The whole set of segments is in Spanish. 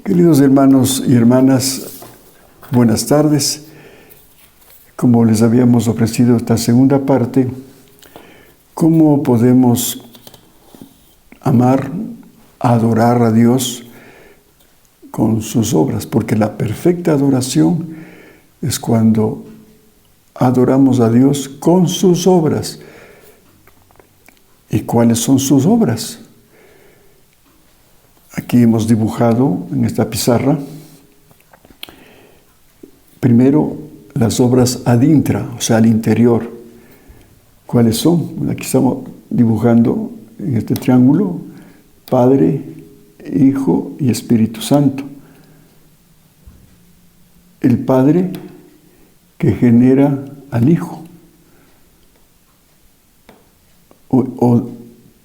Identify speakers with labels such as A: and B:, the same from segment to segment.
A: Queridos hermanos y hermanas, buenas tardes. Como les habíamos ofrecido esta segunda parte, ¿cómo podemos amar, adorar a Dios con sus obras? Porque la perfecta adoración es cuando adoramos a Dios con sus obras. ¿Y cuáles son sus obras? Aquí hemos dibujado en esta pizarra, primero, las obras ad intra, o sea, al interior. ¿Cuáles son? Aquí estamos dibujando en este triángulo, Padre, Hijo y Espíritu Santo. El Padre que genera al Hijo.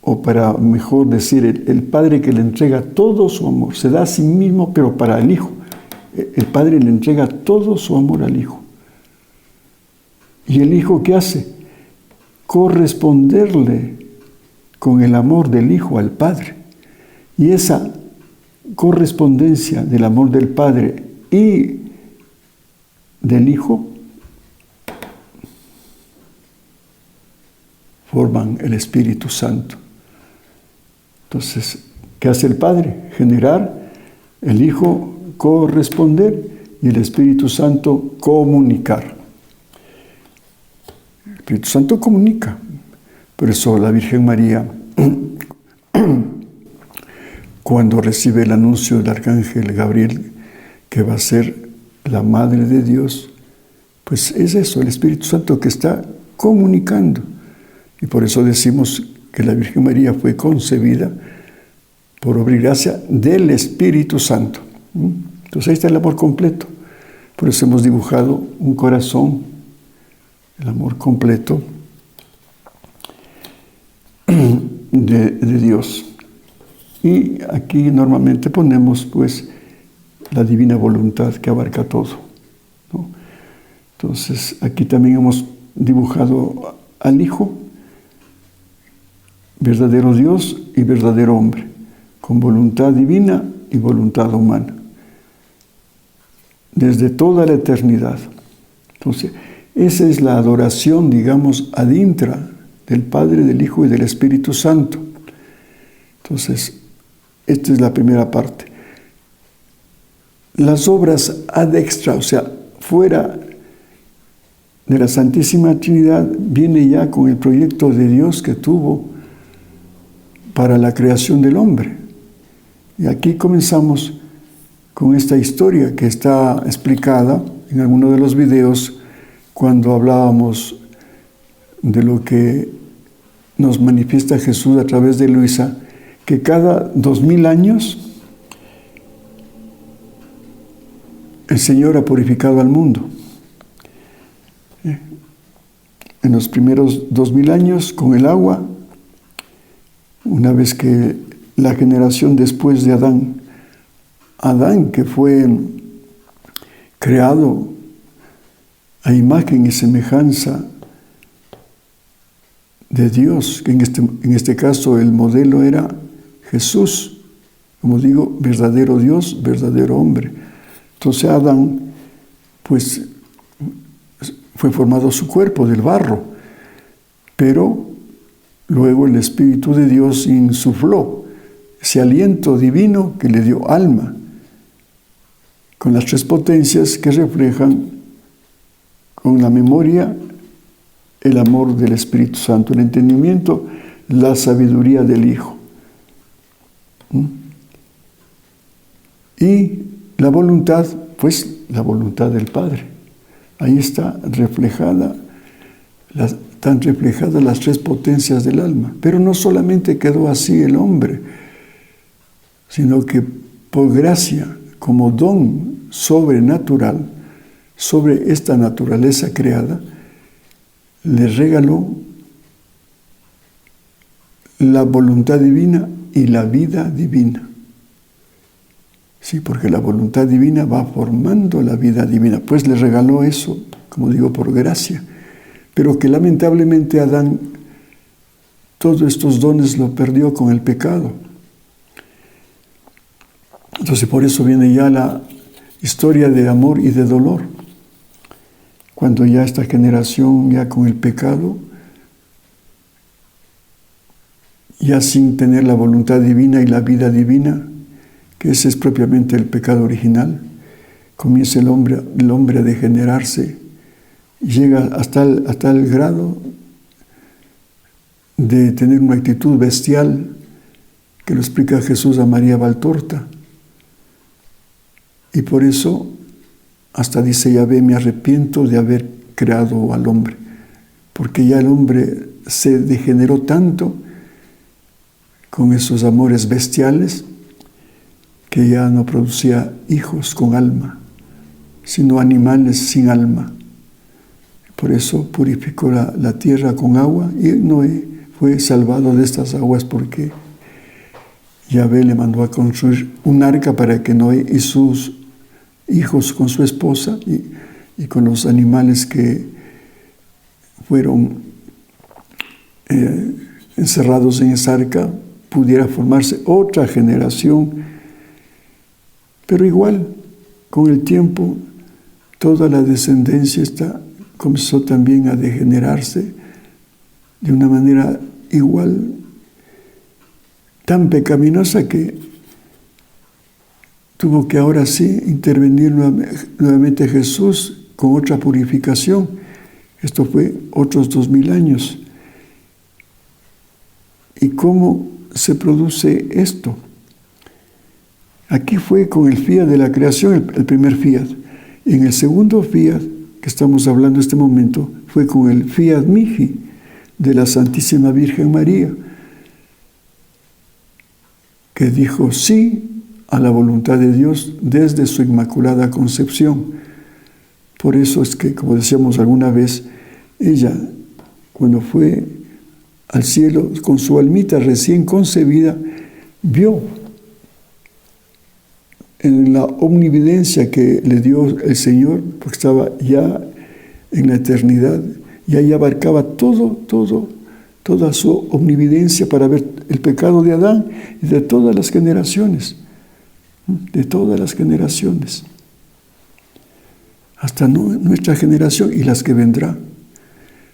A: O para mejor decir, el Padre que le entrega todo su amor, se da a sí mismo, pero para el Hijo. El Padre le entrega todo su amor al Hijo. ¿Y el Hijo qué hace? Corresponderle con el amor del Hijo al Padre. Y esa correspondencia del amor del Padre y del Hijo forman el Espíritu Santo. Entonces, ¿qué hace el Padre? Generar, el Hijo corresponder y el Espíritu Santo comunicar. El Espíritu Santo comunica. Por eso la Virgen María, cuando recibe el anuncio del Arcángel Gabriel, que va a ser la Madre de Dios, pues es eso, el Espíritu Santo que está comunicando. Y por eso decimos que la Virgen María fue concebida por obra y gracia del Espíritu Santo. Entonces ahí está el amor completo. Por eso hemos dibujado un corazón, el amor completo de Dios. Y aquí normalmente ponemos pues la divina voluntad que abarca todo, ¿no? Entonces aquí también hemos dibujado al Hijo, verdadero Dios y verdadero hombre, con voluntad divina y voluntad humana, desde toda la eternidad. Entonces, esa es la adoración, digamos, ad intra del Padre, del Hijo y del Espíritu Santo. Entonces, esta es la primera parte. Las obras ad extra, o sea, fuera de la Santísima Trinidad, viene ya con el proyecto de Dios que tuvo para la creación del hombre. Y aquí comenzamos con esta historia que está explicada en alguno de los videos cuando hablábamos de lo que nos manifiesta Jesús a través de Luisa, que cada 2000 años el Señor ha purificado al mundo. En los primeros 2000 años con el agua, una vez que la generación después de Adán que fue creado a imagen y semejanza de Dios, que en este caso el modelo era Jesús, como digo, verdadero Dios, verdadero hombre. Entonces Adán, pues, fue formado su cuerpo del barro, pero luego el Espíritu de Dios insufló ese aliento divino que le dio alma, con las tres potencias que reflejan con la memoria el amor del Espíritu Santo, el entendimiento, la sabiduría del Hijo. Y la voluntad, pues la voluntad del Padre. Ahí está reflejada están reflejadas las tres potencias del alma. Pero no solamente quedó así el hombre, sino que por gracia, como don sobrenatural, sobre esta naturaleza creada, le regaló la voluntad divina y la vida divina. Sí, porque la voluntad divina va formando la vida divina. Pues le regaló eso, como digo, por gracia. Pero que lamentablemente Adán todos estos dones lo perdió con el pecado. Entonces por eso viene ya la historia de amor y de dolor. Cuando ya esta generación, ya con el pecado, ya sin tener la voluntad divina y la vida divina, que ese es propiamente el pecado original, comienza el hombre a degenerarse, llega hasta el grado de tener una actitud bestial, que lo explica Jesús a María Valtorta. Y por eso, hasta dice Yahvé, me arrepiento de haber creado al hombre, porque ya el hombre se degeneró tanto con esos amores bestiales que ya no producía hijos con alma, sino animales sin alma. Por eso purificó la tierra con agua y Noé fue salvado de estas aguas porque Yahvé le mandó a construir un arca para que Noé y sus hijos con su esposa y con los animales que fueron encerrados en esa arca pudiera formarse otra generación. Pero igual, con el tiempo, toda la descendencia comenzó también a degenerarse de una manera igual, tan pecaminosa que tuvo que ahora sí intervenir nuevamente Jesús con otra purificación. Esto fue otros 2000 años. ¿Y cómo se produce esto? Aquí fue con el fiat de la creación, el primer fiat. Y en el segundo fiat, que estamos hablando en este momento, fue con el fiat mihi de la Santísima Virgen María, que dijo sí a la voluntad de Dios desde su Inmaculada Concepción. Por eso es que, como decíamos alguna vez, ella, cuando fue al cielo con su almita recién concebida, vio en la omnividencia que le dio el Señor, porque estaba ya en la eternidad, y ahí abarcaba toda su omnividencia para ver el pecado de Adán y de todas las generaciones, hasta nuestra generación y las que vendrá.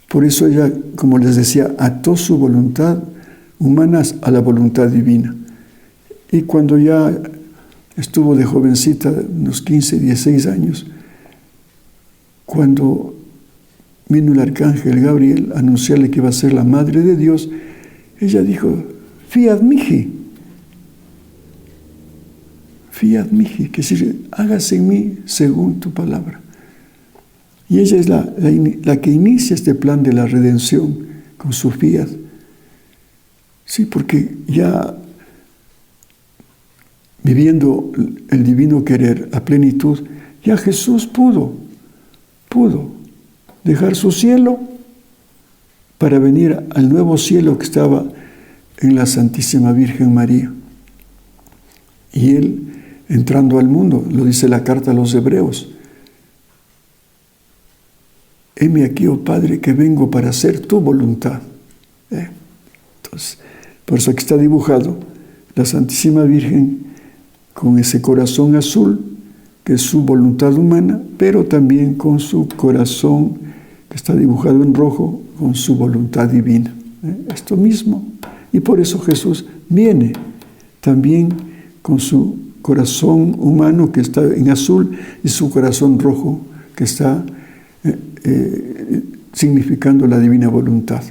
A: Por eso ella, como les decía, ató su voluntad humana a la voluntad divina. Y cuando ya estuvo de jovencita, unos 15, 16 años, cuando vino el arcángel Gabriel a anunciarle que iba a ser la Madre de Dios, ella dijo, fiat mihi, que decir, hágase en mí según tu palabra. Y ella es la que inicia este plan de la redención con su fiat. Sí, porque ya viviendo el divino querer a plenitud, ya Jesús pudo dejar su cielo para venir al nuevo cielo que estaba en la Santísima Virgen María. Y Él, entrando al mundo, lo dice la carta a los Hebreos, heme aquí, oh Padre, que vengo para hacer tu voluntad. Entonces, por eso aquí está dibujado la Santísima Virgen con ese corazón azul, que es su voluntad humana, pero también con su corazón, que está dibujado en rojo, con su voluntad divina. Esto mismo. Y por eso Jesús viene también con su corazón humano, que está en azul, y su corazón rojo, que está significando la divina voluntad.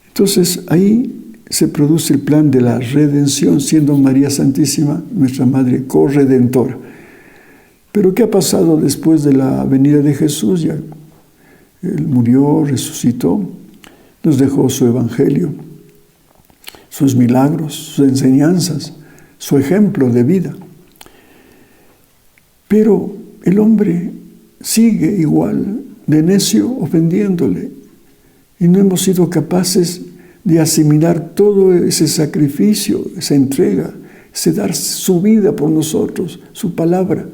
A: Entonces ahí se produce el plan de la redención, siendo María Santísima nuestra Madre corredentora. Pero ¿qué ha pasado después de la venida de Jesús? Ya Él murió, resucitó, nos dejó su evangelio, sus milagros, sus enseñanzas, su ejemplo de vida. Pero el hombre sigue igual de necio, ofendiéndole, y no hemos sido capaces de asimilar todo ese sacrificio, esa entrega, ese dar su vida por nosotros, su palabra.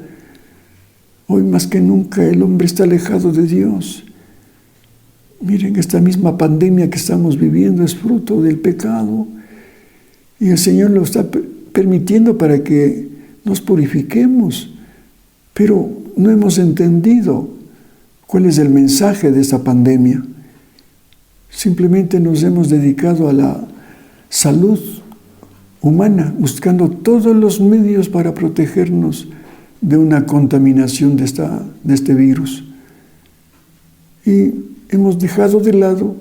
A: Hoy más que nunca el hombre está alejado de Dios. Miren, esta misma pandemia que estamos viviendo es fruto del pecado, y el Señor lo está permitiendo para que nos purifiquemos, pero no hemos entendido cuál es el mensaje de esta pandemia. Simplemente nos hemos dedicado a la salud humana, buscando todos los medios para protegernos de una contaminación de este virus. Y hemos dejado de lado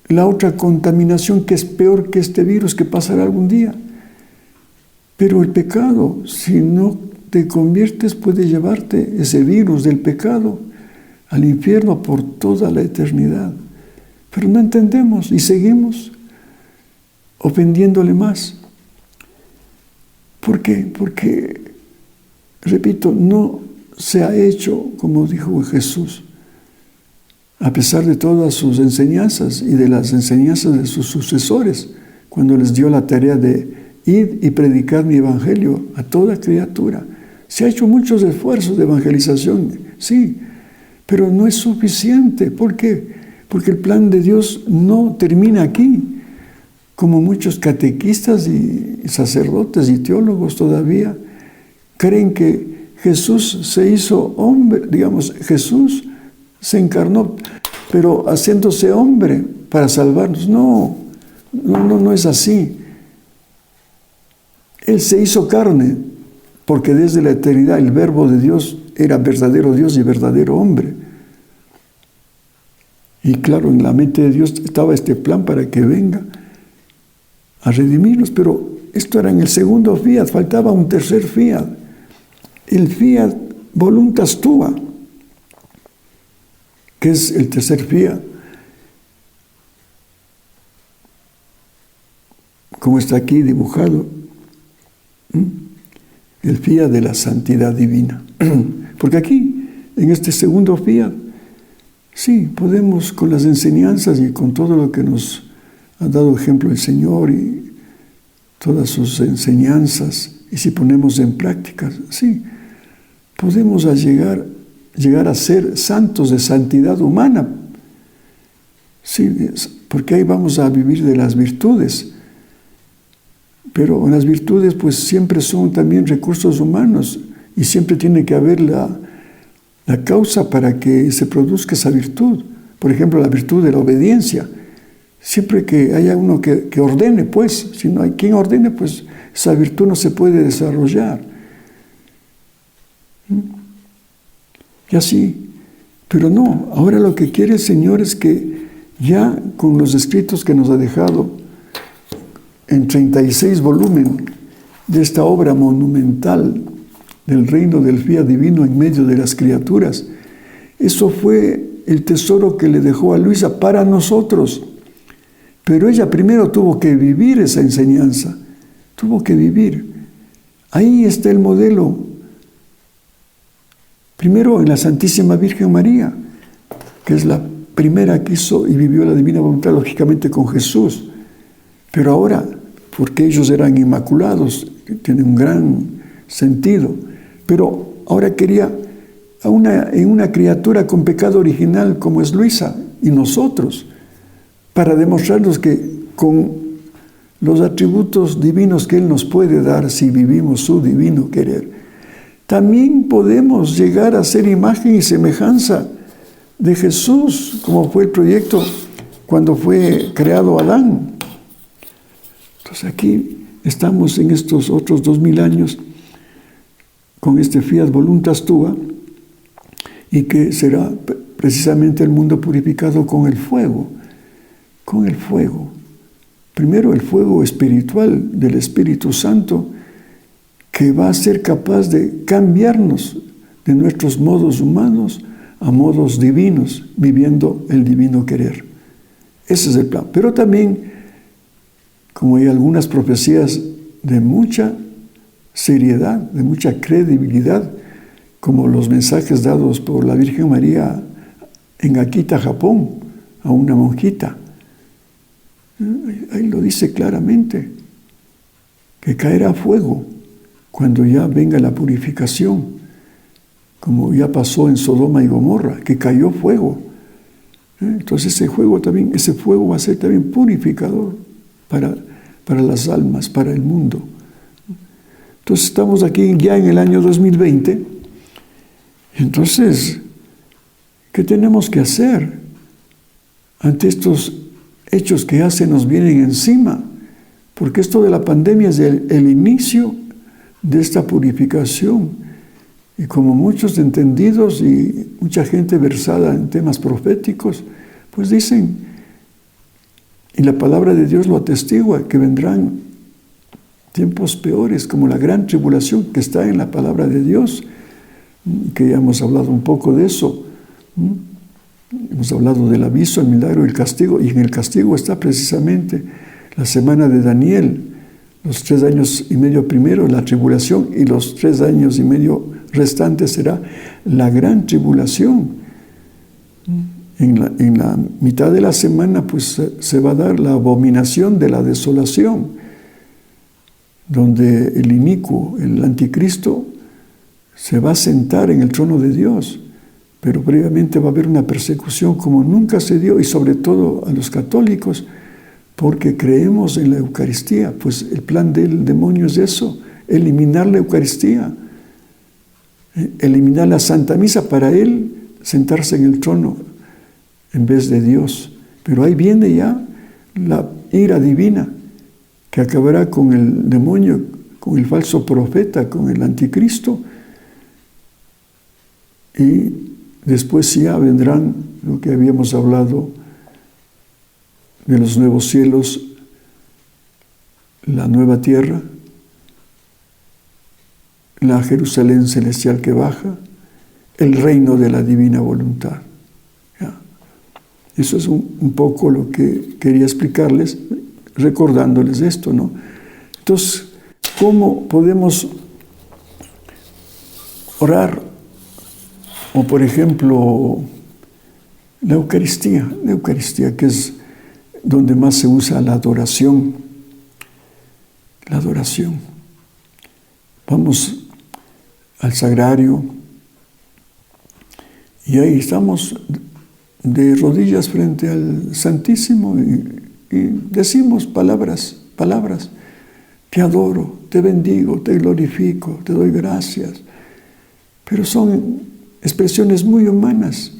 A: la otra contaminación que es peor que este virus, que pasará algún día. Pero el pecado, si no te conviertes, puede llevarte ese virus del pecado al infierno por toda la eternidad. Pero no entendemos y seguimos ofendiéndole más. ¿Por qué? Porque, repito, no se ha hecho como dijo Jesús, a pesar de todas sus enseñanzas y de las enseñanzas de sus sucesores, cuando les dio la tarea de ir y predicar mi evangelio a toda criatura. Se ha hecho muchos esfuerzos de evangelización, sí, pero no es suficiente. ¿Por qué? Porque el plan de Dios no termina aquí. Como muchos catequistas y sacerdotes y teólogos todavía creen que Jesús se hizo hombre, digamos, Jesús se encarnó, pero haciéndose hombre para salvarnos. No es así. Él se hizo carne porque desde la eternidad el Verbo de Dios era verdadero Dios y verdadero hombre. Y claro, en la mente de Dios estaba este plan para que venga a redimirnos, pero esto era en el segundo fiat, faltaba un tercer fiat, el fiat voluntas tua, que es el tercer fiat, como está aquí dibujado, el fiat de la santidad divina. Porque aquí, en este segundo fiat, sí, podemos con las enseñanzas y con todo lo que nos ha dado ejemplo el Señor y todas sus enseñanzas, y si ponemos en práctica, sí, podemos llegar a ser santos de santidad humana. Sí, porque ahí vamos a vivir de las virtudes. Pero las virtudes pues siempre son también recursos humanos y siempre tiene que haber la causa para que se produzca esa virtud. Por ejemplo, la virtud de la obediencia. Siempre que haya uno que ordene, pues, si no hay quien ordene, pues esa virtud no se puede desarrollar. Y así. Pero no, ahora lo que quiere el Señor es que ya con los escritos que nos ha dejado en 36 volúmenes de esta obra monumental del reino del fiat divino en medio de las criaturas, eso fue el tesoro que le dejó a Luisa para nosotros. Pero ella primero tuvo que vivir esa enseñanza, tuvo que vivir. Ahí está el modelo. Primero en la Santísima Virgen María, que es la primera que hizo y vivió la divina voluntad, lógicamente con Jesús. Pero ahora, porque ellos eran inmaculados, tiene un gran sentido, pero ahora quería en una criatura con pecado original como es Luisa y nosotros, para demostrarnos que con los atributos divinos que Él nos puede dar si vivimos su divino querer, también podemos llegar a ser imagen y semejanza de Jesús, como fue el proyecto cuando fue creado Adán. Entonces aquí estamos en estos otros 2000 años con este fiat voluntas tua, y que será precisamente el mundo purificado con el fuego. Con el fuego. Primero el fuego espiritual del Espíritu Santo, que va a ser capaz de cambiarnos de nuestros modos humanos a modos divinos, viviendo el divino querer. Ese es el plan. Pero también, como hay algunas profecías de mucha seriedad, de mucha credibilidad, como los mensajes dados por la Virgen María en Akita, Japón, a una monjita. Ahí lo dice claramente, que caerá fuego cuando ya venga la purificación, como ya pasó en Sodoma y Gomorra, que cayó fuego. Entonces ese fuego va a ser también purificador para las almas, para el mundo. Entonces estamos aquí ya en el año 2020. Entonces, ¿qué tenemos que hacer ante estos hechos que ya se nos vienen encima? Porque esto de la pandemia es el inicio de esta purificación. Y como muchos entendidos y mucha gente versada en temas proféticos, pues dicen, y la palabra de Dios lo atestigua, que vendrán tiempos peores, como la gran tribulación que está en la palabra de Dios, que ya hemos hablado un poco de eso. Hemos hablado del aviso, el milagro y el castigo, y en el castigo está precisamente la semana de Daniel, los 3 años y medio primero, la tribulación, y los 3 años y medio restantes será la gran tribulación. En la mitad de la semana pues se va a dar la abominación de la desolación, donde el inicuo, el anticristo, se va a sentar en el trono de Dios, pero previamente va a haber una persecución como nunca se dio, y sobre todo a los católicos, porque creemos en la Eucaristía. Pues el plan del demonio es eso, eliminar la Eucaristía, eliminar la Santa Misa para él sentarse en el trono en vez de Dios. Pero ahí viene ya la ira divina que acabará con el demonio, con el falso profeta, con el anticristo, y después ya vendrán lo que habíamos hablado de los nuevos cielos, la nueva tierra, la Jerusalén celestial que baja, el reino de la divina voluntad. ¿Ya? Eso es un poco lo que quería explicarles, recordándoles esto, ¿no? Entonces, ¿cómo podemos orar? O, por ejemplo, la Eucaristía, que es donde más se usa la adoración. La adoración. Vamos al sagrario y ahí estamos de rodillas frente al Santísimo y decimos palabras. Te adoro, te bendigo, te glorifico, te doy gracias. Pero son expresiones muy humanas.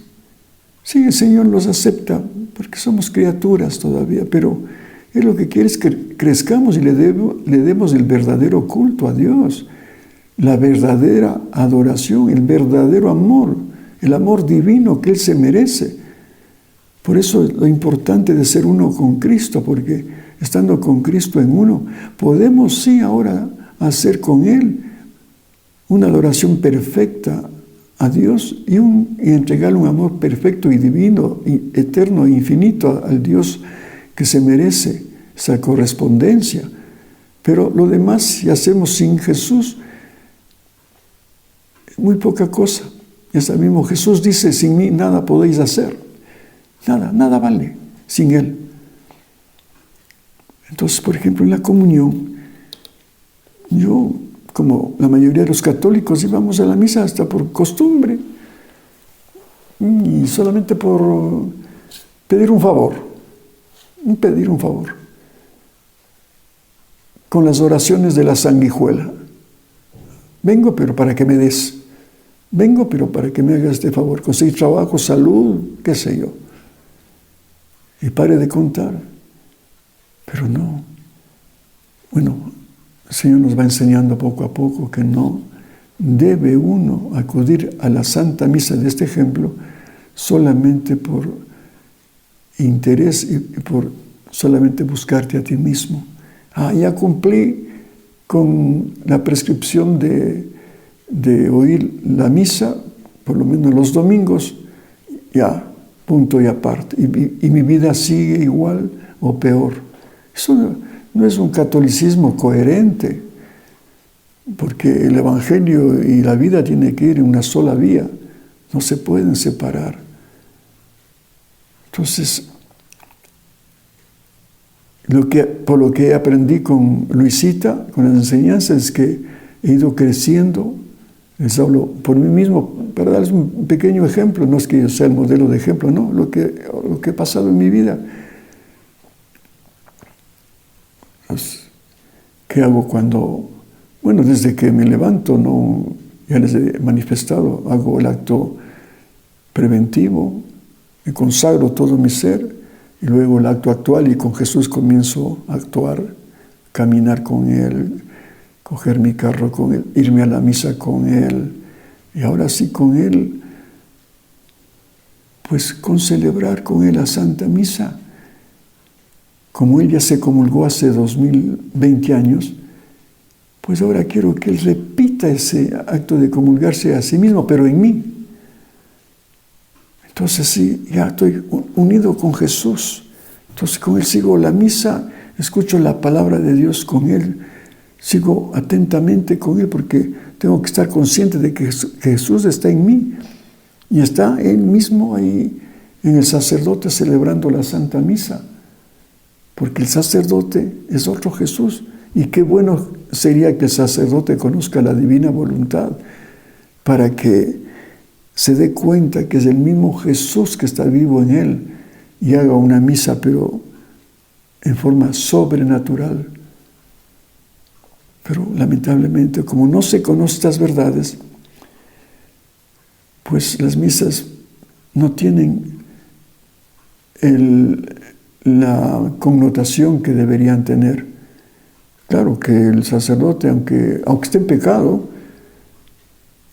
A: Sí, el Señor los acepta porque somos criaturas todavía, pero Él lo que quiere es que crezcamos y le demos el verdadero culto a Dios, la verdadera adoración, el verdadero amor, el amor divino que Él se merece. Por eso es lo importante de ser uno con Cristo, porque estando con Cristo en uno, podemos sí ahora hacer con Él una adoración perfecta a Dios y entregarle un amor perfecto y divino, y eterno e infinito al Dios que se merece esa correspondencia. Pero lo demás, si hacemos sin Jesús, es muy poca cosa. Ya mismo Jesús dice, sin mí nada podéis hacer. Nada vale sin Él. Entonces, por ejemplo, en la comunión, yo, como la mayoría de los católicos, íbamos a la misa hasta por costumbre y solamente por pedir un favor, con las oraciones de la sanguijuela. Vengo, pero para que me des. Vengo, pero para que me hagas este favor. Conseguir trabajo, salud, qué sé yo. Y pare de contar. Pero no. Bueno, el Señor nos va enseñando poco a poco que no debe uno acudir a la Santa Misa de este ejemplo solamente por interés y por solamente buscarte a ti mismo. Ya cumplí con la prescripción de oír la misa, por lo menos los domingos, ya, punto y aparte. Y mi vida sigue igual o peor. Eso no es un catolicismo coherente, porque el Evangelio y la vida tienen que ir en una sola vía, no se pueden separar. Entonces, por lo que aprendí con Luisita, con las enseñanzas, es que he ido creciendo. Les hablo por mí mismo, para darles un pequeño ejemplo, no es que yo sea el modelo de ejemplo, no, lo que he pasado en mi vida. Pues, ¿qué hago cuando Bueno, desde que me levanto, ya les he manifestado, hago el acto preventivo, me consagro todo mi ser, y luego el acto actual, y con Jesús comienzo a actuar, caminar con Él, coger mi carro con Él, irme a la misa con Él, y ahora sí con Él, pues con celebrar con Él la Santa Misa. Como Él ya se comulgó hace 2020 años, pues ahora quiero que Él repita ese acto de comulgarse a sí mismo, pero en mí. Entonces sí, ya estoy unido con Jesús. Entonces con Él sigo la misa, escucho la palabra de Dios con Él, sigo atentamente con Él porque tengo que estar consciente de que Jesús está en mí y está Él mismo ahí en el sacerdote celebrando la Santa Misa. Porque el sacerdote es otro Jesús. Y qué bueno sería que el sacerdote conozca la divina voluntad para que se dé cuenta que es el mismo Jesús que está vivo en él y haga una misa, pero en forma sobrenatural. Pero lamentablemente, como no se conocen estas verdades, pues las misas no tienen la connotación que deberían tener. Claro que el sacerdote, aunque esté en pecado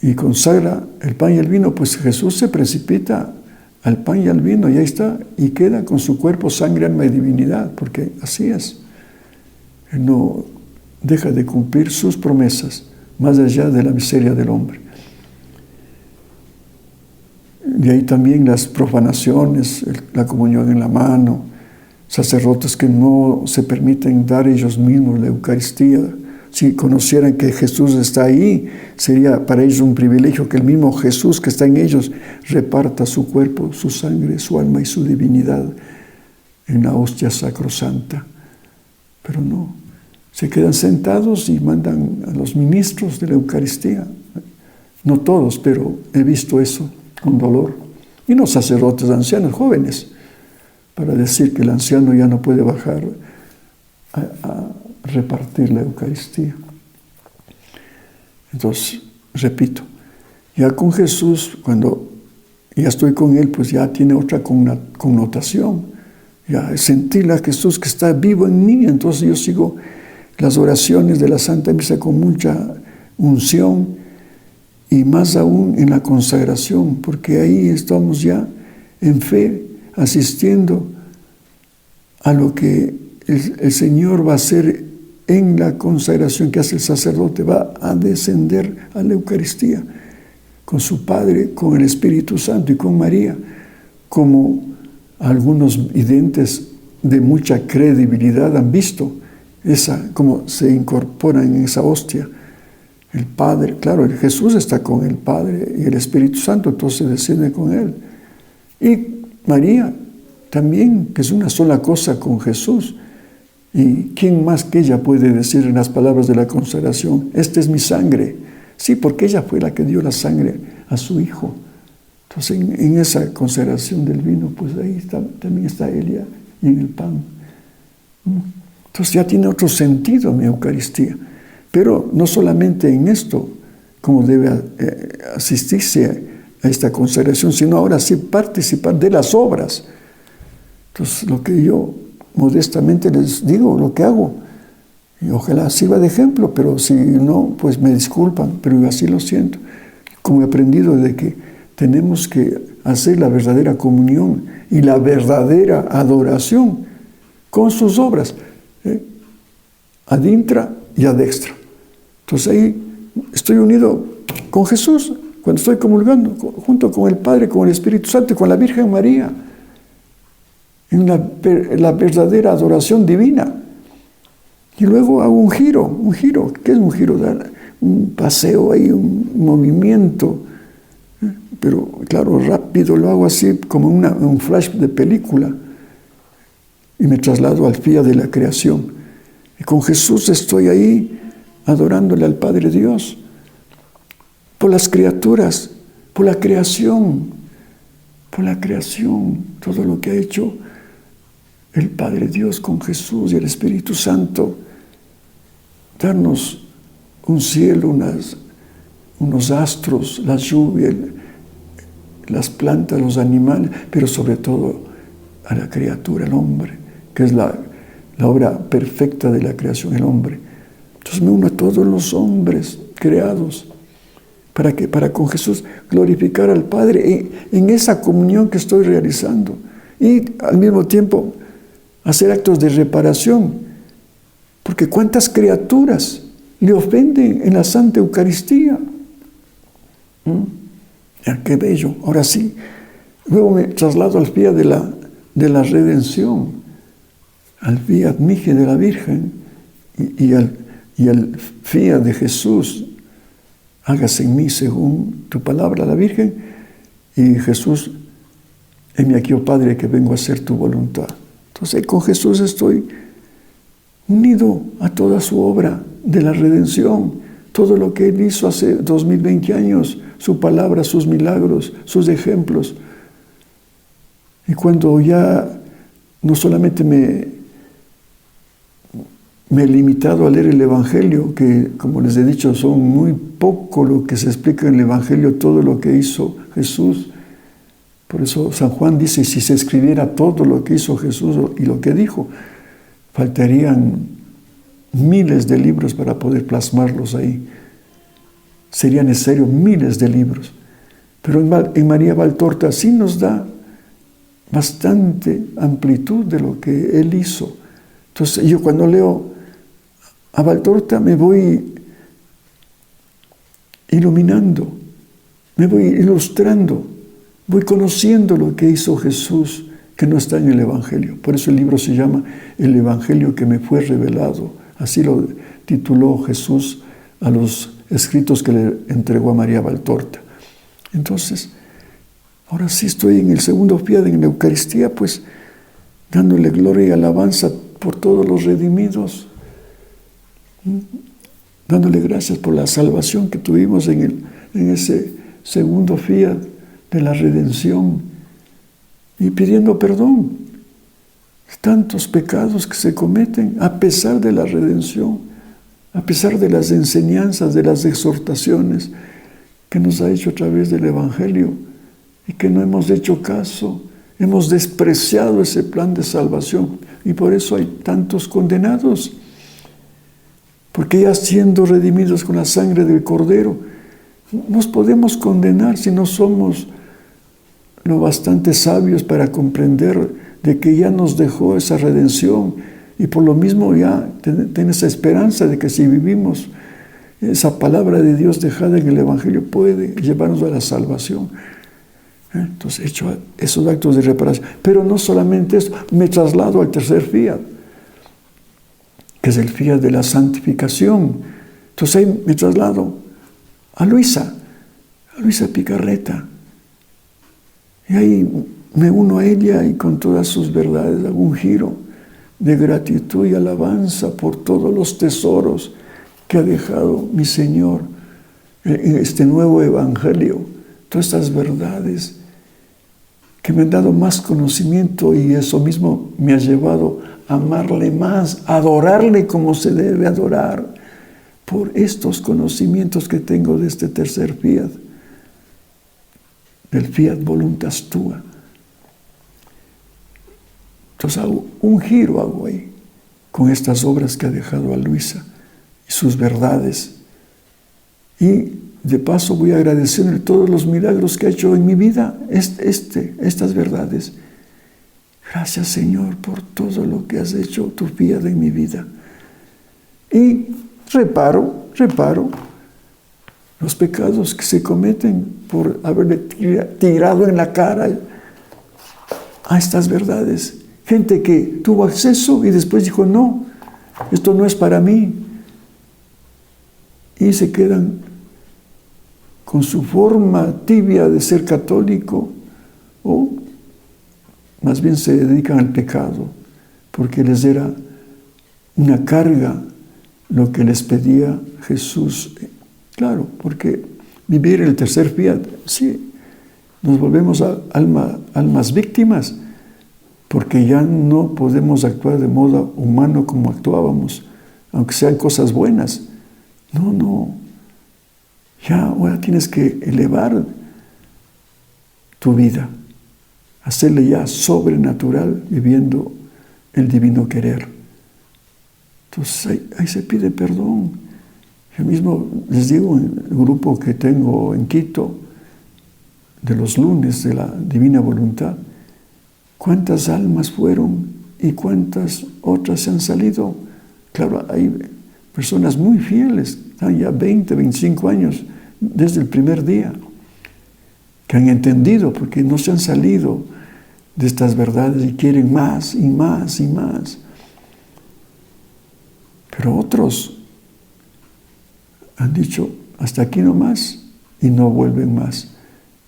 A: y consagra el pan y el vino, pues Jesús se precipita al pan y al vino y ahí está, y queda con su cuerpo, sangre, alma y divinidad, porque así es. Él no deja de cumplir sus promesas, más allá de la miseria del hombre. De ahí también las profanaciones, la comunión en la mano, sacerdotes que no se permiten dar ellos mismos la Eucaristía. Si conocieran que Jesús está ahí, sería para ellos un privilegio que el mismo Jesús que está en ellos reparta su cuerpo, su sangre, su alma y su divinidad en la hostia sacrosanta. Pero no, se quedan sentados y mandan a los ministros de la Eucaristía. No todos, pero he visto eso con dolor. Y no sacerdotes ancianos, jóvenes, para decir que el anciano ya no puede bajar a repartir la Eucaristía. Entonces, repito, ya con Jesús, cuando ya estoy con Él, pues ya tiene otra connotación. Ya sentir a Jesús que está vivo en mí, entonces yo sigo las oraciones de la Santa Misa con mucha unción y más aún en la consagración, porque ahí estamos ya en fe, asistiendo a lo que el Señor va a hacer en la consagración que hace el sacerdote. Va a descender a la Eucaristía con su Padre, con el Espíritu Santo y con María, como algunos videntes de mucha credibilidad han visto cómo se incorporan en esa hostia. El Padre, claro, Jesús está con el Padre y el Espíritu Santo, entonces desciende con Él. Y María también, que es una sola cosa con Jesús. ¿Y quién más que ella puede decir en las palabras de la consagración, esta es mi sangre? Sí, porque ella fue la que dio la sangre a su Hijo. Entonces, en esa consagración del vino, pues ahí también está ella y en el pan. Entonces ya tiene otro sentido mi Eucaristía. Pero no solamente en esto, como debe asistirse a esta consagración, sino ahora sí participar de las obras. Entonces, lo que yo modestamente les digo, lo que hago, y ojalá sirva de ejemplo, pero si no, pues me disculpan, pero yo así lo siento. Como he aprendido de que tenemos que hacer la verdadera comunión y la verdadera adoración con sus obras, ad intra y ad extra. Entonces ahí estoy unido con Jesús cuando estoy comulgando, junto con el Padre, con el Espíritu Santo y con la Virgen María, en la verdadera adoración divina. Y luego hago un giro. ¿Qué es un giro? Dar un paseo ahí, un movimiento. Pero claro, rápido lo hago así, como un flash de película. Y me traslado al día de la creación. Y con Jesús estoy ahí, adorándole al Padre Dios. Por las criaturas, por la creación. Todo lo que ha hecho el Padre Dios con Jesús y el Espíritu Santo, darnos un cielo, unos astros, la lluvia, las plantas, los animales, pero sobre todo a la criatura, el hombre, que es la obra perfecta de la creación, el hombre. Entonces me uno a todos los hombres creados para con Jesús glorificar al Padre en esa comunión que estoy realizando y al mismo tiempo hacer actos de reparación, porque cuántas criaturas le ofenden en la Santa Eucaristía. ¡Qué bello! Ahora sí, luego me traslado al fiat de la redención, al fiat mihi de la Virgen y al fiat de Jesús. Hágase en mí según tu palabra, la Virgen, y Jesús, heme aquí, oh Padre, que vengo a hacer tu voluntad. Entonces con Jesús estoy unido a toda su obra de la redención, todo lo que Él hizo hace 2020 años, su palabra, sus milagros, sus ejemplos. Y cuando ya no solamente me he limitado a leer el Evangelio, que como les he dicho, son muy poco lo que se explica en el Evangelio, todo lo que hizo Jesús. Por eso San Juan dice, si se escribiera todo lo que hizo Jesús y lo que dijo, faltarían miles de libros para poder plasmarlos ahí. Sería necesario miles de libros. Pero en María Valtorta sí nos da bastante amplitud de lo que Él hizo. Entonces yo cuando leo a Valtorta me voy iluminando, me voy ilustrando, voy conociendo lo que hizo Jesús, que no está en el Evangelio. Por eso el libro se llama El Evangelio que me fue revelado. Así lo tituló Jesús a los escritos que le entregó a María Valtorta. Entonces, ahora sí estoy en el segundo fiat, en la Eucaristía, pues dándole gloria y alabanza por todos los redimidos, dándole gracias por la salvación que tuvimos en ese segundo fiat de la redención y pidiendo perdón. Tantos pecados que se cometen a pesar de la redención, a pesar de las enseñanzas, de las exhortaciones que nos ha hecho a través del Evangelio y que no hemos hecho caso, hemos despreciado ese plan de salvación y por eso hay tantos condenados, porque ya siendo redimidos con la sangre del Cordero, nos podemos condenar si no somos lo bastante sabios para comprender de que ya nos dejó esa redención y por lo mismo ya tenemos esa esperanza de que si vivimos esa palabra de Dios dejada en el Evangelio puede llevarnos a la salvación. Entonces he hecho esos actos de reparación. Pero no solamente eso, me traslado al tercer fiat, que es el fiat de la santificación. Entonces ahí me traslado a Luisa Picarreta. Y ahí me uno a ella y con todas sus verdades hago un giro de gratitud y alabanza por todos los tesoros que ha dejado mi Señor en este nuevo Evangelio. Todas estas verdades que me han dado más conocimiento y eso mismo me ha llevado a amarle más, a adorarle como se debe adorar por estos conocimientos que tengo de este tercer fiat, del fiat voluntas tua. Entonces hago un giro ahí con estas obras que ha dejado a Luisa y sus verdades. Y de paso voy a agradecerle todos los milagros que ha hecho en mi vida, estas verdades. Gracias, Señor, por todo lo que has hecho, tu fiat en mi vida. Y reparo los pecados que se cometen por haberle tirado en la cara a estas verdades. Gente que tuvo acceso y después dijo, no, esto no es para mí. Y se quedan con su forma tibia de ser católico, o más bien se dedican al pecado, porque les era una carga lo que les pedía Jesús. Claro, porque vivir el tercer fiat, sí, nos volvemos almas víctimas, porque ya no podemos actuar de modo humano como actuábamos, aunque sean cosas buenas. No. Ya ahora tienes que elevar tu vida, hacerle ya sobrenatural, viviendo el divino querer. Entonces ahí se pide perdón. Yo mismo les digo, en el grupo que tengo en Quito, de los lunes de la Divina Voluntad, cuántas almas fueron y cuántas otras se han salido. Claro, hay personas muy fieles, están ya 20, 25 años desde el primer día, que han entendido porque no se han salido de estas verdades y quieren más y más y más. Pero otros han dicho, hasta aquí nomás, y no vuelven más.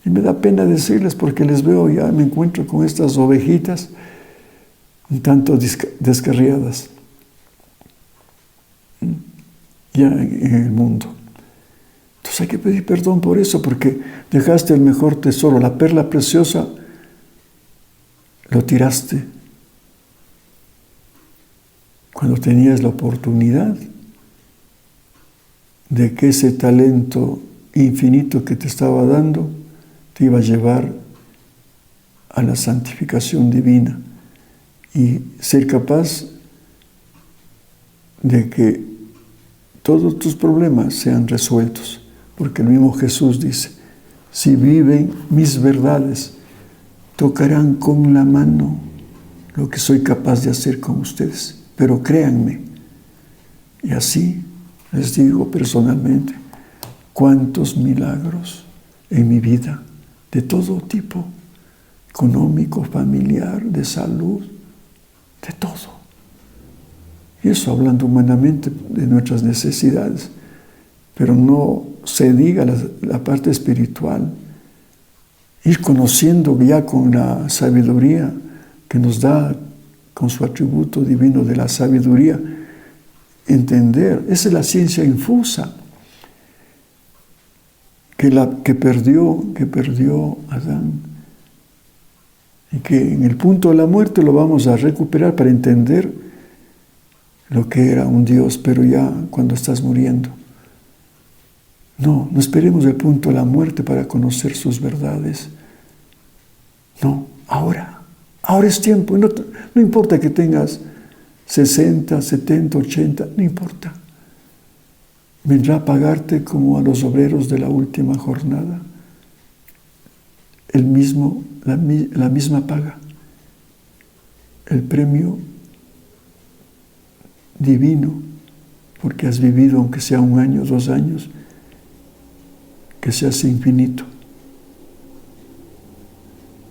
A: Y me da pena decirles porque les veo, ya me encuentro con estas ovejitas un tanto descarriadas ya en el mundo. Entonces hay que pedir perdón por eso, porque dejaste el mejor tesoro, la perla preciosa, lo tiraste cuando tenías la oportunidad de que ese talento infinito que te estaba dando te iba a llevar a la santificación divina y ser capaz de que todos tus problemas sean resueltos. Porque el mismo Jesús dice, si viven mis verdades, tocarán con la mano lo que soy capaz de hacer con ustedes. Pero créanme, y así les digo personalmente, cuántos milagros en mi vida, de todo tipo, económico, familiar, de salud, de todo. Y eso hablando humanamente de nuestras necesidades, pero no se diga la parte espiritual, ir conociendo ya con la sabiduría que nos da, con su atributo divino de la sabiduría, entender, esa es la ciencia infusa que perdió Adán, y que en el punto de la muerte lo vamos a recuperar para entender lo que era un Dios, pero ya cuando estás muriendo. No esperemos el punto de la muerte para conocer sus verdades. No, ahora es tiempo. No importa que tengas 60, 70, 80, no importa. Vendrá a pagarte como a los obreros de la última jornada. La misma paga. El premio divino, porque has vivido, aunque sea 1 año, 2 años, que se hace infinito.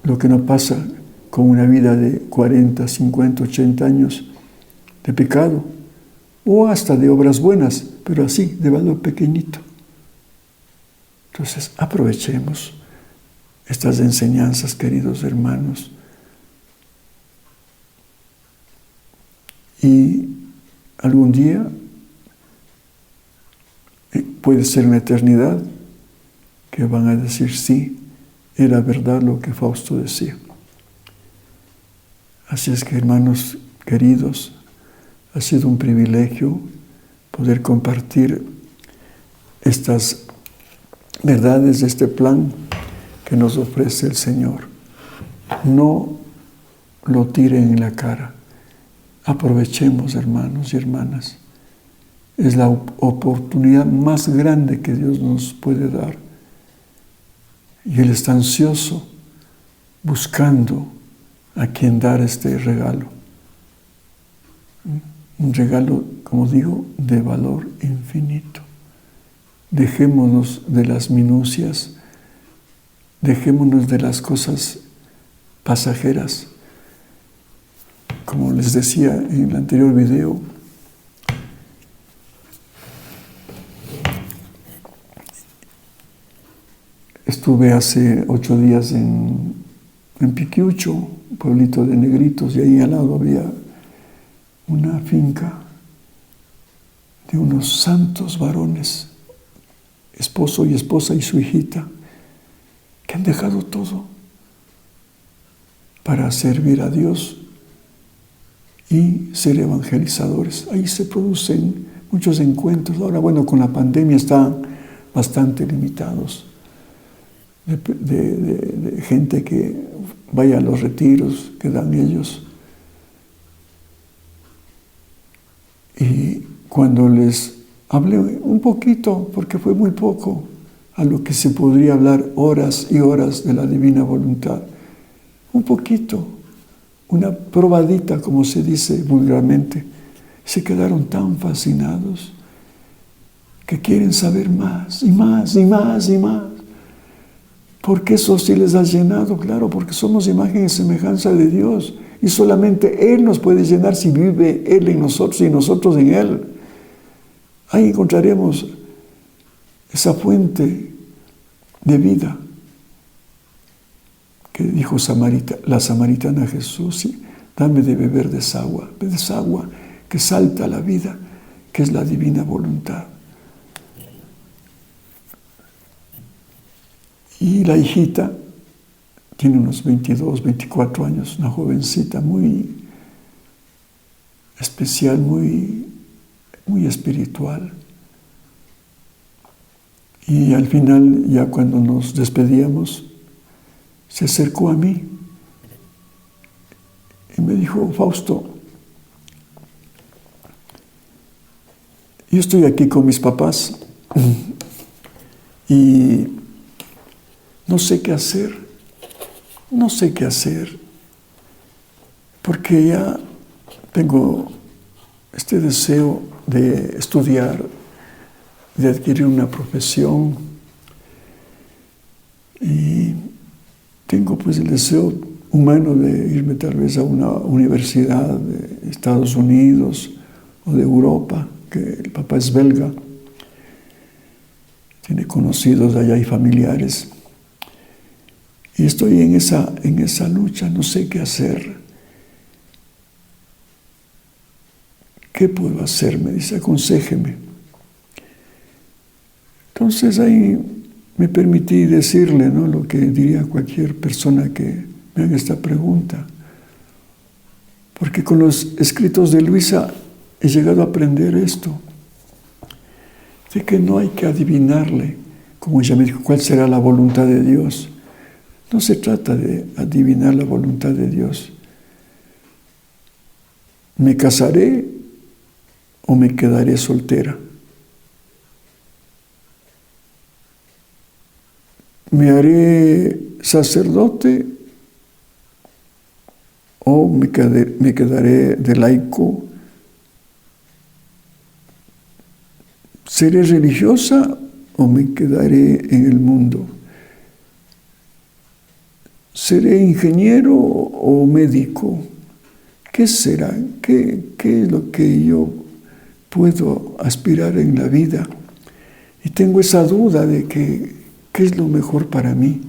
A: Lo que no pasa con una vida de 40, 50, 80 años de pecado, o hasta de obras buenas, pero así, de valor pequeñito. Entonces, aprovechemos estas enseñanzas, queridos hermanos, y algún día, puede ser una eternidad, que van a decir, sí, era verdad lo que Fausto decía. Así es que, hermanos queridos, ha sido un privilegio poder compartir estas verdades de este plan que nos ofrece el Señor. No lo tiren en la cara. Aprovechemos, hermanos y hermanas. Es la oportunidad más grande que Dios nos puede dar. Y Él está ansioso, buscando a quien dar este regalo. Un regalo, como digo, de valor infinito. Dejémonos de las minucias, dejémonos de las cosas pasajeras. Como les decía en el anterior video, estuve hace 8 días en Piquiucho, un pueblito de negritos, y ahí al lado había una finca de unos santos varones, esposo y esposa y su hijita, que han dejado todo para servir a Dios y ser evangelizadores. Ahí se producen muchos encuentros. Ahora, bueno, con la pandemia están bastante limitados de gente que vaya a los retiros que dan ellos. Y cuando les hablé un poquito, porque fue muy poco, a lo que se podría hablar horas y horas de la divina voluntad, un poquito, una probadita, como se dice vulgarmente, se quedaron tan fascinados que quieren saber más y más y más y más. ¿Por qué eso sí les ha llenado? Claro, porque somos imagen y semejanza de Dios. Y solamente Él nos puede llenar si vive Él en nosotros y nosotros en Él. Ahí encontraremos esa fuente de vida que dijo la samaritana a Jesús: sí, dame de beber de esa agua que salta a la vida, que es la divina voluntad. Y la hijita tiene unos 22, 24 años, una jovencita muy especial, muy espiritual. Y al final, ya cuando nos despedíamos, se acercó a mí y me dijo: Fausto, yo estoy aquí con mis papás y no sé qué hacer, porque ya tengo este deseo de estudiar, de adquirir una profesión, y tengo pues el deseo humano de irme tal vez a una universidad de Estados Unidos o de Europa, que el papá es belga, tiene conocidos allá y familiares. Y estoy en esa lucha, no sé qué hacer. ¿Qué puedo hacer? Me dice, aconséjeme. Entonces ahí me permití decirle, ¿no?, lo que diría cualquier persona que me haga esta pregunta. Porque con los escritos de Luisa he llegado a aprender esto, de que no hay que adivinarle, como ella me dijo, cuál será la voluntad de Dios. No se trata de adivinar la voluntad de Dios. ¿Me casaré o me quedaré soltera? ¿Me haré sacerdote o me quedaré de laico? ¿Seré religiosa o me quedaré en el mundo? ¿Seré ingeniero o médico? ¿Qué será? ¿Qué es lo que yo puedo aspirar en la vida? Y tengo esa duda de qué es lo mejor para mí.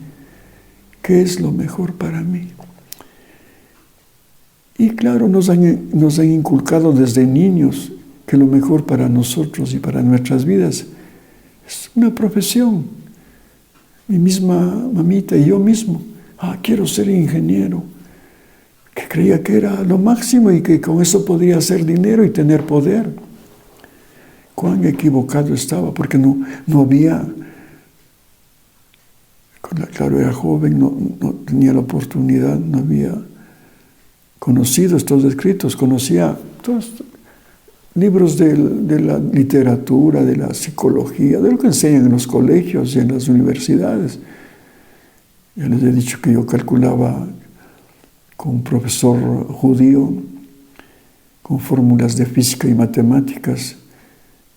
A: ¿Qué es lo mejor para mí? Y claro, nos han inculcado desde niños que lo mejor para nosotros y para nuestras vidas es una profesión. Mi misma mamita y yo mismo. Quiero ser ingeniero, que creía que era lo máximo y que con eso podía hacer dinero y tener poder. Cuán equivocado estaba, porque no había, claro, era joven, no tenía la oportunidad, no había conocido estos escritos, conocía todos libros de la literatura, de la psicología, de lo que enseñan en los colegios y en las universidades. Ya les he dicho que yo calculaba con un profesor judío, con fórmulas de física y matemáticas,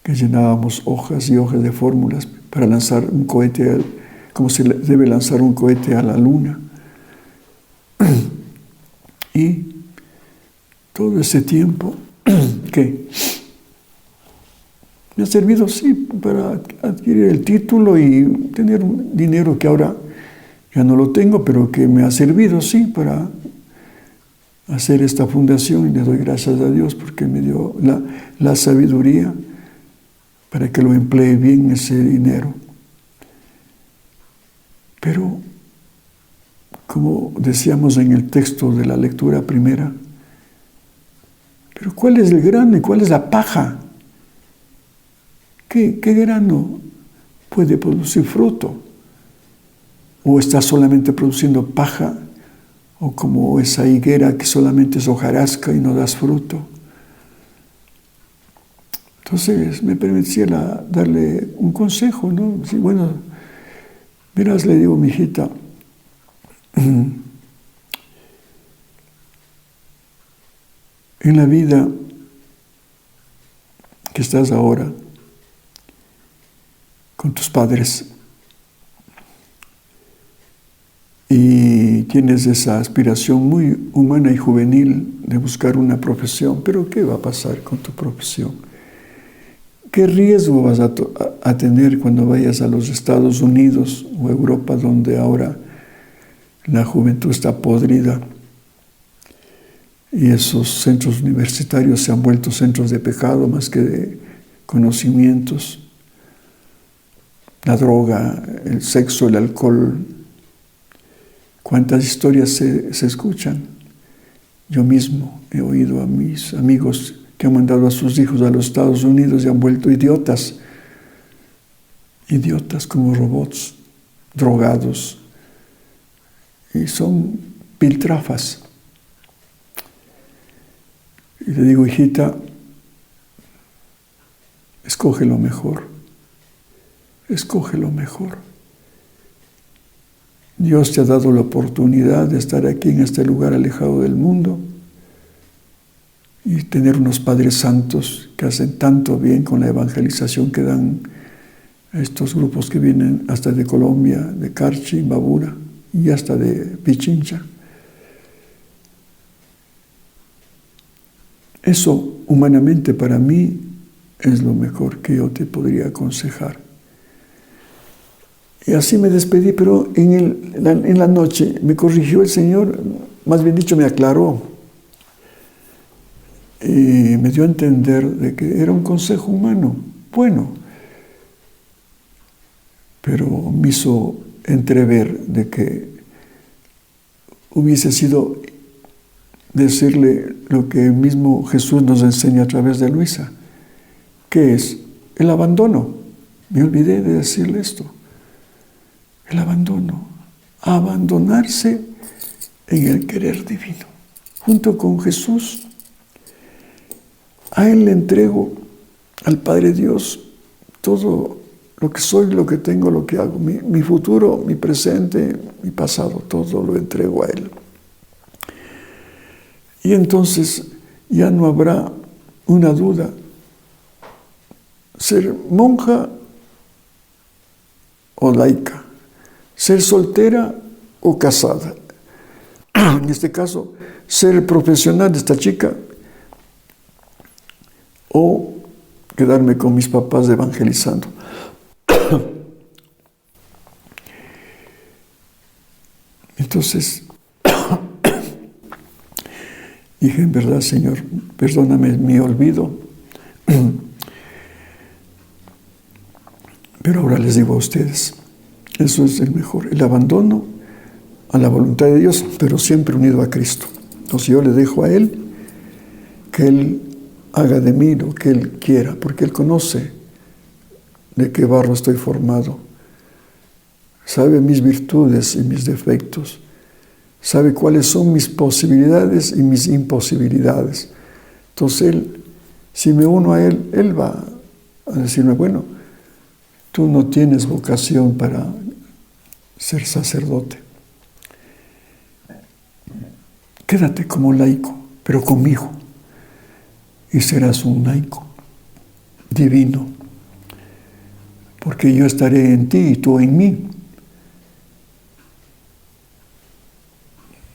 A: que llenábamos hojas y hojas de fórmulas para lanzar un cohete, como se debe lanzar un cohete a la luna. Y todo ese tiempo, ¿qué? Me ha servido, sí, para adquirir el título y tener un dinero que ahora ya no lo tengo, pero que me ha servido, sí, para hacer esta fundación. Y le doy gracias a Dios porque me dio la sabiduría para que lo emplee bien ese dinero. Pero, como decíamos en el texto de la lectura primera, pero ¿cuál es el grano y cuál es la paja? ¿Qué grano puede producir fruto? ¿O está solamente produciendo paja? ¿O como esa higuera que solamente es hojarasca y no das fruto? Entonces me permitiera darle un consejo, ¿no? Sí, bueno, verás, le digo, mi hijita, en la vida que estás ahora con tus padres y tienes esa aspiración muy humana y juvenil de buscar una profesión, pero ¿qué va a pasar con tu profesión? ¿Qué riesgo vas a tener cuando vayas a los Estados Unidos o Europa, donde ahora la juventud está podrida y esos centros universitarios se han vuelto centros de pecado más que de conocimientos? La droga, el sexo, el alcohol. ¿Cuántas historias se escuchan? Yo mismo he oído a mis amigos que han mandado a sus hijos a los Estados Unidos y han vuelto idiotas como robots, drogados, y son piltrafas. Y le digo, hijita, escoge lo mejor, escoge lo mejor. Dios te ha dado la oportunidad de estar aquí en este lugar alejado del mundo y tener unos padres santos que hacen tanto bien con la evangelización que dan a estos grupos que vienen hasta de Colombia, de Carchi, Babura y hasta de Pichincha. Eso humanamente para mí es lo mejor que yo te podría aconsejar. Y así me despedí, pero en la noche me corrigió el Señor, más bien dicho me aclaró. Y me dio a entender de que era un consejo humano, bueno, pero me hizo entrever de que hubiese sido decirle lo que el mismo Jesús nos enseña a través de Luisa, que es el abandono. Me olvidé de decirle esto. El abandono, abandonarse en el querer divino. Junto con Jesús, a Él le entrego, al Padre Dios, todo lo que soy, lo que tengo, lo que hago, mi futuro, mi presente, mi pasado, todo lo entrego a Él. Y entonces ya no habrá una duda. Ser monja o laica, ser soltera o casada. En este caso, ser profesional de esta chica o quedarme con mis papás evangelizando. Entonces, dije, en verdad, Señor, perdóname mi olvido. Pero ahora les digo a ustedes, eso es el mejor, el abandono a la voluntad de Dios, pero siempre unido a Cristo. Entonces yo le dejo a Él que Él haga de mí lo que Él quiera, porque Él conoce de qué barro estoy formado, sabe mis virtudes y mis defectos, sabe cuáles son mis posibilidades y mis imposibilidades. Entonces Él, si me uno a Él, Él va a decirme, bueno, tú no tienes vocación para ser sacerdote. Quédate como laico, pero conmigo. Y serás un laico divino. Porque yo estaré en ti y tú en mí.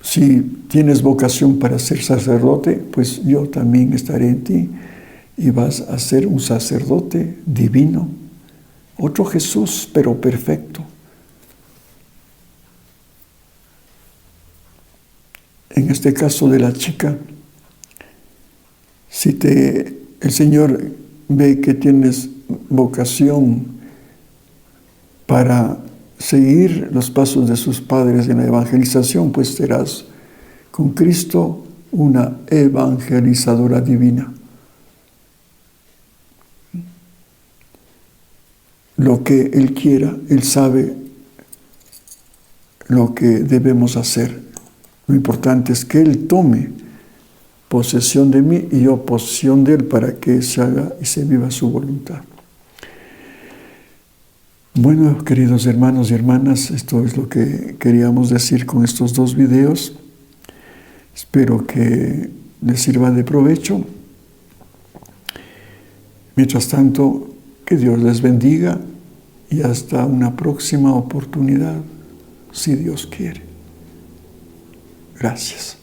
A: Si tienes vocación para ser sacerdote, pues yo también estaré en ti. Y vas a ser un sacerdote divino. Otro Jesús, pero perfecto. En este caso de la chica, si el Señor ve que tienes vocación para seguir los pasos de sus padres en la evangelización, pues serás con Cristo una evangelizadora divina. lo que Él quiera. Él sabe lo que debemos hacer. Lo importante es que Él tome posesión de mí y yo posesión de Él para que se haga y se viva su voluntad. Bueno, queridos hermanos y hermanas, esto es lo que queríamos decir con estos 2 videos. Espero que les sirva de provecho. Mientras tanto, que Dios les bendiga y hasta una próxima oportunidad, si Dios quiere. Gracias.